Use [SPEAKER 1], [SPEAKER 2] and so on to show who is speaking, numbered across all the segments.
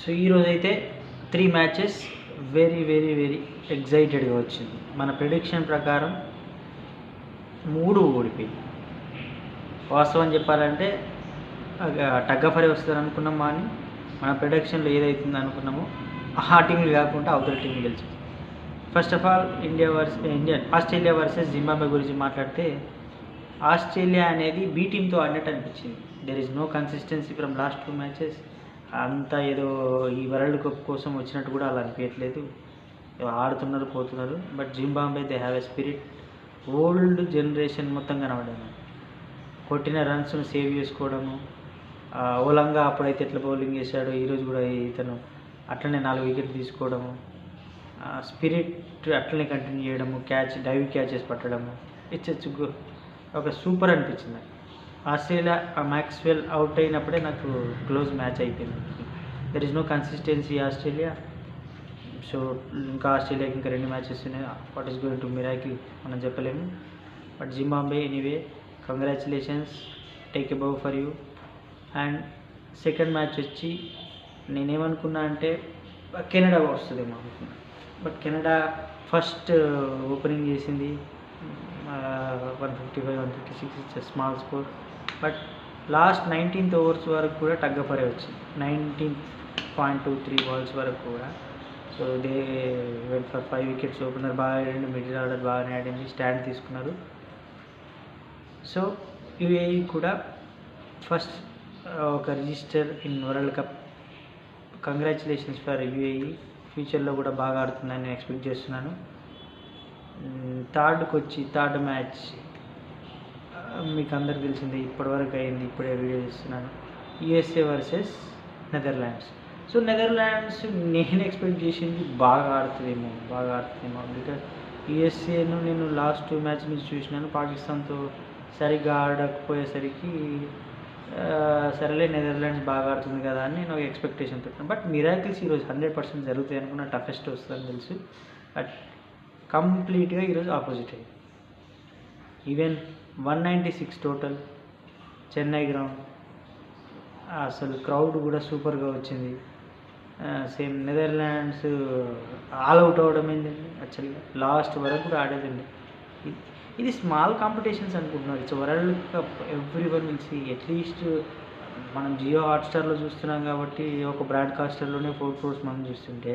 [SPEAKER 1] So ఈరోజైతే 3 matches very very very ఎగ్జైటెడ్గా వచ్చింది. మన ప్రిడిక్షన్ ప్రకారం 3 ఓడిపోయింది. వాస్తవం చెప్పాలంటే టగ్ ఆఫ్ వార్ వస్తుంది అనుకున్నాం, కానీ మన ప్రిడిక్షన్లో ఏదైతుందో అనుకున్నామో ఆ టీంలు కాకుండా అవతల టీం గెలిచింది. First of all Australia versus Zimbabwe గురించి మాట్లాడితే, ఆస్ట్రేలియా అనేది బీ టీంతో ఆడినట్టు అనిపించింది. There is no consistency from last 2 matches. అంతా ఏదో ఈ వరల్డ్ కప్ కోసం వచ్చినట్టు కూడా అలా అనిపించట్లేదు. ఆడుతున్నారు, పోతున్నారు. But Zimbabwe they have a spirit. Old generation మొత్తం కనబడ్డాను. కొట్టిన రన్స్ను సేవ్ చేసుకోవడము, ఓలంగా అప్పుడైతే ఎట్లా బౌలింగ్ చేశాడో ఈరోజు కూడా ఇతను అట్లనే 4 వికెట్లు తీసుకోవడము, స్పిరిట్ అట్లనే కంటిన్యూ చేయడము, డైవ్ క్యాచెస్ పట్టడము, ఇట్స్ ఒక సూపర్ అనిపించింది. ఆస్ట్రేలియా మ్యాక్స్వెల్ అవుట్ అయినప్పుడే నాకు క్లోజ్ మ్యాచ్ అయిపోయింది. There is no consistency Australia. So ఇంకా ఆస్ట్రేలియాకి ఇంకా 2 మ్యాచెస్ ఉన్నాయి. What is going to miracle మనం చెప్పలేము. But Zimbabwe anyway, congratulations, take a bow for you. And second match వచ్చి నేనేమనుకున్నా అంటే కెనడా వస్తుందేమో అనుకున్నా. బట్ కెనడా ఫస్ట్ ఓపెనింగ్ చేసింది 155-156, it's small score. But last 19th overs వరకు కూడా టగ్ ఆఫ్ వార్ వచ్చింది. 19.23 balls వరకు కూడా. So they went for 5 wickets. Opener బాగా ఆడింది, మిడిల్ ఆర్డర్ బాగానే ఆడింది, స్టాండ్ తీసుకున్నారు. సో యూఏఈ కూడా ఫస్ట్ ఒక register in world cup. Congratulations for UAE. ఫ్యూచర్లో కూడా బాగా ఆడుతుందని నేను ఎక్స్పెక్ట్ చేస్తున్నాను. థర్డ్ మ్యాచ్ మీకు అందరికి తెలిసిందే, ఇప్పటివరకు అయింది, ఇప్పుడే వీడియో చేస్తున్నాను. USA versus Netherlands. So Netherlands నేను ఎక్స్పెక్ట్ చేసింది బాగా ఆడుతుందేమో. బికాజ్ యుఎస్ఏను నేను లాస్ట్ 2 మ్యాచ్ నుంచి చూసినాను. పాకిస్తాన్తో సరిగ్గా ఆడకపోయేసరికి సరేలే నెదర్లాండ్స్ బాగా ఆడుతుంది కదా అని నేను ఎక్స్పెక్టేషన్ పెట్టాను. బట్ మిరాకిల్స్ ఈరోజు 100% జరుగుతాయి అనుకున్న. టఫెస్ట్ వస్తుందని తెలుసు. బట్ కంప్లీట్గా ఈరోజు ఆపోజిట్ అయ్యింది. Even 196 total, Chennai ground. అసలు క్రౌడ్ కూడా సూపర్గా వచ్చింది. సేమ్ నెదర్లాండ్స్ ఆల్ అవుట్ అవ్వడం ఏంటండి, యాక్చువల్గా లాస్ట్ వరకు కూడా ఆడేదండి. ఇది స్మాల్ కాంపిటీషన్స్ అనుకుంటున్నారు. It's world cup, every one will see. At least మనం జియో హాట్స్టార్లో చూస్తున్నాం కాబట్టి ఒక బ్రాడ్కాస్టర్లోనే 4 crores మనం చూస్తుంటే,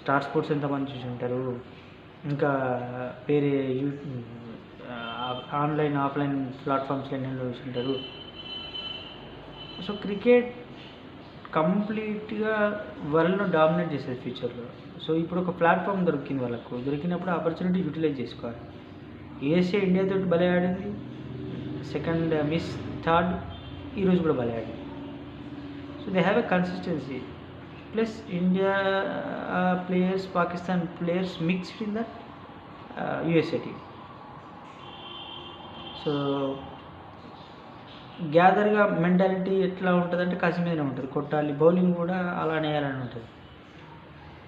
[SPEAKER 1] స్టార్ స్పోర్ట్స్ ఎంతమంది చూసి ఉంటారు, ఇంకా వేరే ఆన్లైన్ ఆఫ్లైన్ ప్లాట్ఫామ్స్లో ఎన్నో చూసి ఉంటారు. సో క్రికెట్ కంప్లీట్గా వరల్డ్ను డామినేట్ చేసేది ఫ్యూచర్లో. సో ఇప్పుడు ఒక ప్లాట్ఫామ్ దొరికింది వాళ్ళకు. దొరికినప్పుడు ఆపర్చునిటీ యూటిలైజ్ చేసుకోవాలి. యూఎస్ఏ ఇండియాతో భలే ఆడింది, సెకండ్ మిస్, థర్డ్ ఈరోజు కూడా భలే ఆడింది. So they have a consistency. Plus India players, Pakistan players mixed in that USA team. So గ్యాదర్గా మెంటాలిటీ ఎట్లా ఉంటుందంటే కసి మీదనే ఉంటుంది, కొట్టాలి. బౌలింగ్ కూడా అలానే వేయాలని ఉంటుంది.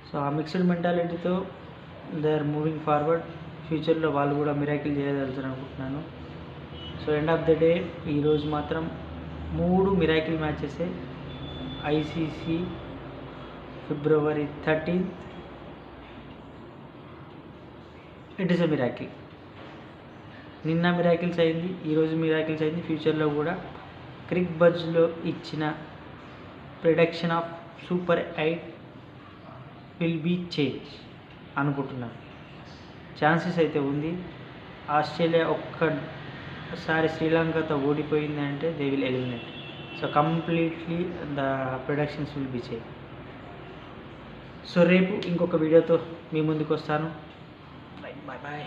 [SPEAKER 1] సో ఆ మిక్స్డ్ మెంటాలిటీతో దే ఆర్ మూవింగ్ ఫార్వర్డ్. ఫ్యూచర్లో వాళ్ళు కూడా మిరాకిల్ చేయగలుగుతారు అనుకుంటున్నాను. So end of the day ఈరోజు మాత్రం 3 మిరాకిల్ మ్యాచెసే. ICC February 13th, it is a miracle. నిన్న మిరాకిల్స్ అయింది, ఈరోజు మిరాకిల్స్ అయింది. ఫ్యూచర్లో కూడా క్రిక్ బజ్లో ఇచ్చిన prediction of super 8 will be change అనుకుంటున్నాను. ఛాన్సెస్ అయితే ఉంది. ఆస్ట్రేలియా ఒక్కసారి శ్రీలంకతో ఓడిపోయింది అంటే they will eliminate. So completely the productions will be change. So రేపు ఇంకొక వీడియోతో మీ ముందుకు వస్తాను. Bye bye.